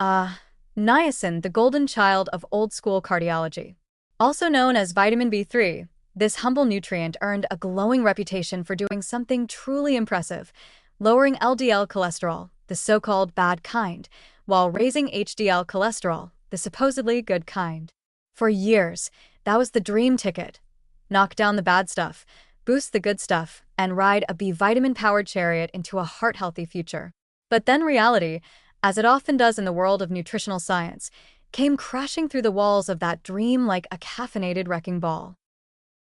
Ah, Niacin, the golden child of old-school cardiology. Also known as vitamin B3, this humble nutrient earned a glowing reputation for doing something truly impressive, lowering LDL cholesterol, the so-called bad kind, while raising HDL cholesterol, the supposedly good kind. For years, that was the dream ticket. Knock down the bad stuff, boost the good stuff, and ride a B vitamin-powered chariot into a heart-healthy future. But then reality, as it often does in the world of nutritional science, came crashing through the walls of that dream like a caffeinated wrecking ball.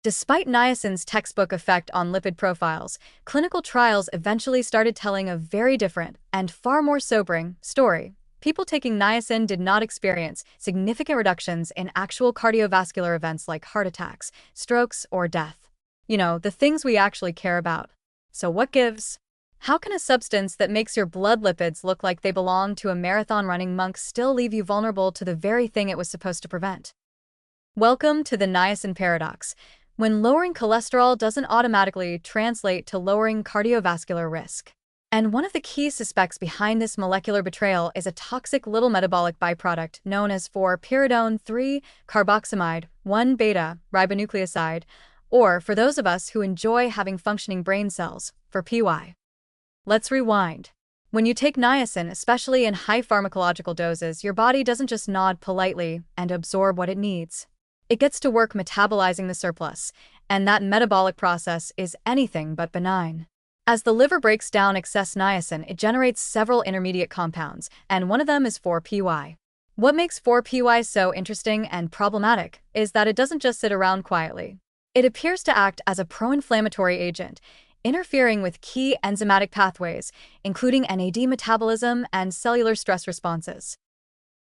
Despite niacin's textbook effect on lipid profiles, clinical trials eventually started telling a very different and far more sobering story. People taking niacin did not experience significant reductions in actual cardiovascular events like heart attacks, strokes, or death. You know, the things we actually care about. So what gives? How can a substance that makes your blood lipids look like they belong to a marathon running monk still leave you vulnerable to the very thing it was supposed to prevent? Welcome to the niacin paradox, when lowering cholesterol doesn't automatically translate to lowering cardiovascular risk. And one of the key suspects behind this molecular betrayal is a toxic little metabolic byproduct known as 4-pyridone 3-carboxamide 1-beta ribonucleoside, or for those of us who enjoy having functioning brain cells, 4-PY. Let's rewind. When you take niacin, especially in high pharmacological doses, your body doesn't just nod politely and absorb what it needs. It gets to work metabolizing the surplus, and that metabolic process is anything but benign. As the liver breaks down excess niacin, it generates several intermediate compounds, and one of them is 4-PY. What makes 4-PY so interesting and problematic is that it doesn't just sit around quietly. It appears to act as a pro-inflammatory agent, interfering with key enzymatic pathways, including NAD metabolism and cellular stress responses.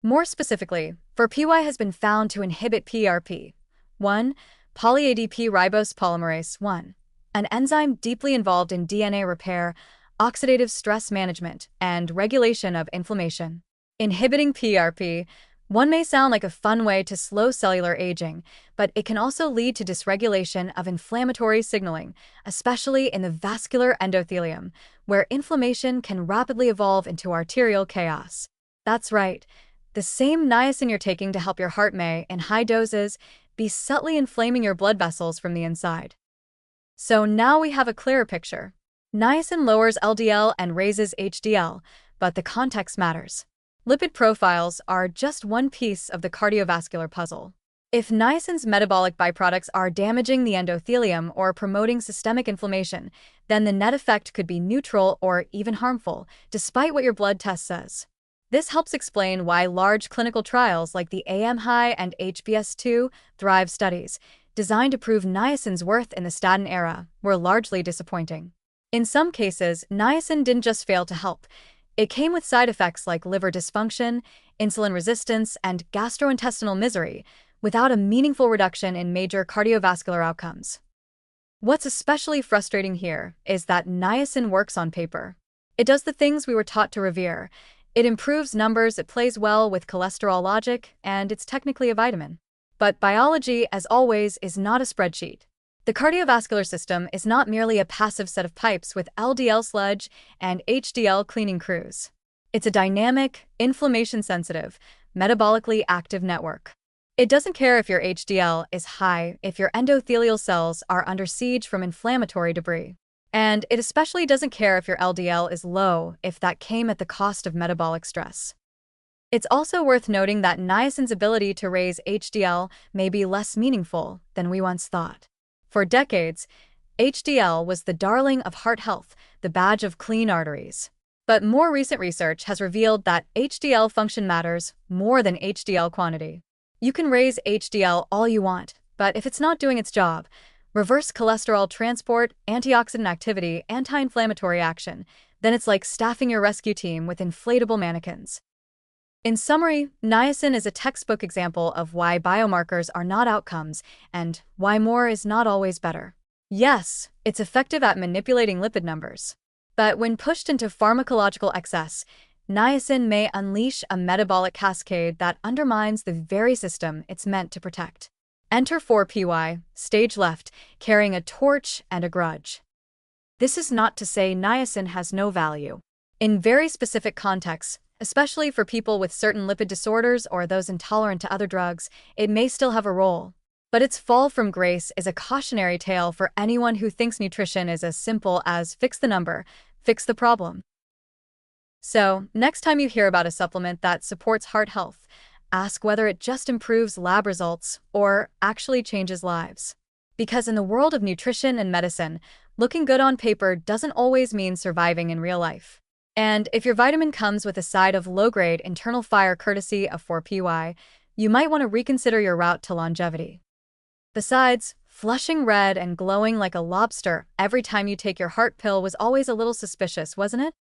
More specifically, 4-PY has been found to inhibit PRP, 1, poly-ADP ribose polymerase 1, an enzyme deeply involved in DNA repair, oxidative stress management, and regulation of inflammation. Inhibiting PRP, one may sound like a fun way to slow cellular aging, but it can also lead to dysregulation of inflammatory signaling, especially in the vascular endothelium, where inflammation can rapidly evolve into arterial chaos. That's right. The same niacin you're taking to help your heart may, in high doses, be subtly inflaming your blood vessels from the inside. So now we have a clearer picture. Niacin lowers LDL and raises HDL, but the context matters. Lipid profiles are just one piece of the cardiovascular puzzle. If niacin's metabolic byproducts are damaging the endothelium or promoting systemic inflammation, then the net effect could be neutral or even harmful, despite what your blood test says. This helps explain why large clinical trials like the AM-HI and HBS2 THRIVE studies, designed to prove niacin's worth in the statin era, were largely disappointing. In some cases, niacin didn't just fail to help. It came with side effects like liver dysfunction, insulin resistance, and gastrointestinal misery, without a meaningful reduction in major cardiovascular outcomes. What's especially frustrating here is that niacin works on paper. It does the things we were taught to revere. It improves numbers, it plays well with cholesterol logic, and it's technically a vitamin. But biology, as always, is not a spreadsheet. The cardiovascular system is not merely a passive set of pipes with LDL sludge and HDL cleaning crews. It's a dynamic, inflammation-sensitive, metabolically active network. It doesn't care if your HDL is high if your endothelial cells are under siege from inflammatory debris. And it especially doesn't care if your LDL is low if that came at the cost of metabolic stress. It's also worth noting that niacin's ability to raise HDL may be less meaningful than we once thought. For decades, HDL was the darling of heart health, the badge of clean arteries. But more recent research has revealed that HDL function matters more than HDL quantity. You can raise HDL all you want, but if it's not doing its job, reverse cholesterol transport, antioxidant activity, anti-inflammatory action, then it's like staffing your rescue team with inflatable mannequins. In summary, niacin is a textbook example of why biomarkers are not outcomes and why more is not always better. Yes, it's effective at manipulating lipid numbers. But when pushed into pharmacological excess, niacin may unleash a metabolic cascade that undermines the very system it's meant to protect. Enter 4-PY, stage left, carrying a torch and a grudge. This is not to say niacin has no value. In very specific contexts, Especially for people with certain lipid disorders or those intolerant to other drugs, it may still have a role. But its fall from grace is a cautionary tale for anyone who thinks nutrition is as simple as fix the number, fix the problem. So, next time you hear about a supplement that supports heart health, ask whether it just improves lab results or actually changes lives. Because in the world of nutrition and medicine, looking good on paper doesn't always mean surviving in real life. And if your vitamin comes with a side of low-grade internal fire courtesy of 4PY, you might want to reconsider your route to longevity. Besides, flushing red and glowing like a lobster every time you take your heart pill was always a little suspicious, wasn't it?